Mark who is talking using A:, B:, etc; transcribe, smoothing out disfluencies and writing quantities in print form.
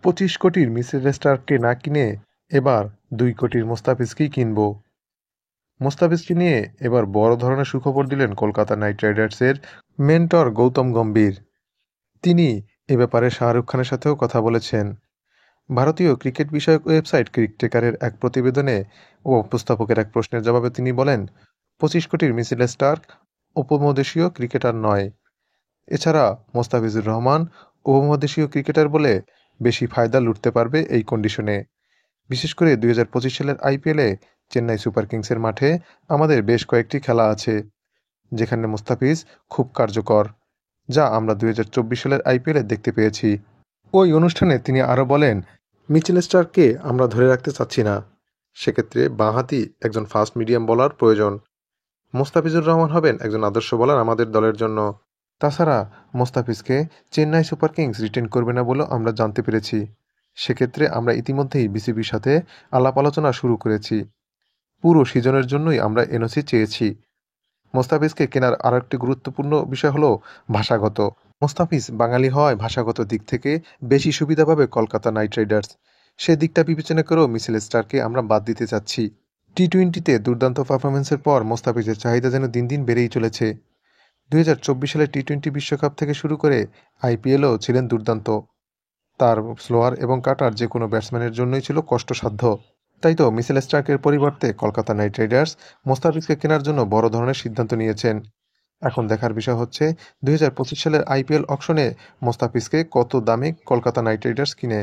A: 25 কোটির মিচেল স্টার্ককে না কিনে এবার 2 কোটির মোস্তাফিজকেই কিনব। মোস্তাফিজকে নিয়ে এবার বড় ধরনের সুখবর দিলেন কলকাতা নাইট রাইডার্সের মেন্টর গৌতম গম্ভীর। তিনি এ ব্যাপারে শাহরুখ খানের সাথেও কথা বলেছেন। ভারতীয় ক্রিকেট বিষয়ক ওয়েবসাইট ক্রিকটেকারের এক প্রতিবেদনে ও উপস্থাপকের এক প্রশ্নের জবাবে তিনি বলেন, 25 কোটির মিচেল স্টার্ক উপমহাদেশীয় ক্রিকেটার নয়। এছাড়া মোস্তাফিজুর রহমান উপমহাদেশীয় ক্রিকেটার বলে বেশি ফায়দা লুটতে পারবে এই কন্ডিশনে। বিশেষ করে 2025 সালের আইপিএলে চেন্নাই সুপার কিংসের মাঠে আমাদের বেশ কয়েকটি খেলা আছে, যেখানে মোস্তাফিজ খুব কার্যকর, যা আমরা 2024 সালের আইপিএলে দেখতে পেয়েছি। ওই অনুষ্ঠানে তিনি আরও বলেন, মিচেল স্টার্ককে আমরা ধরে রাখতে চাচ্ছি না। সেক্ষেত্রে বাঁহাতি একজন ফাস্ট মিডিয়াম বোলার প্রয়োজন। মোস্তাফিজুর রহমান হবেন একজন আদর্শ বোলার আমাদের দলের জন্য। তাছাড়া মোস্তাফিজকে চেন্নাই সুপার কিংস রিটেন করবে না বলেও আমরা জানতে পেরেছি। সেক্ষেত্রে আমরা ইতিমধ্যেই বিসিবির সাথে আলাপ আলোচনা শুরু করেছি। পুরো সিজনের জন্যই আমরা এনওসি চেয়েছি। মোস্তাফিজকে কেনার আরেকটি গুরুত্বপূর্ণ বিষয় হলো ভাষাগত। মোস্তাফিজ বাঙালি হওয়ায় ভাষাগত দিক থেকে বেশি সুবিধা পাবে কলকাতা নাইট রাইডার্স। সে দিকটা বিবেচনা করেও মিচেল স্টার্ককে আমরা বাদ দিতে চাচ্ছি। টি-20তে দুর্দান্ত পারফরম্যান্সের পর মোস্তাফিজের চাহিদা যেন দিন দিন বেড়েই চলেছে। 2024 সালে টি-20 বিশ্বকাপ থেকে শুরু করে আইপিএলেও ছিলেন দুর্দান্ত। তার স্লোয়ার এবং কাটার যে কোনো ব্যাটসম্যানের জন্যই ছিল কষ্টসাধ্য। তাই তো মিচেল স্টার্কের পরিবর্তে কলকাতা নাইট রাইডার্স মোস্তাফিজকে কেনার জন্য বড় ধরনের সিদ্ধান্ত নিয়েছেন। এখন দেখার বিষয় হচ্ছে 2025 সালের আইপিএল অকশনে মোস্তাফিজকে কত দামে কলকাতা নাইট রাইডার্স কিনে।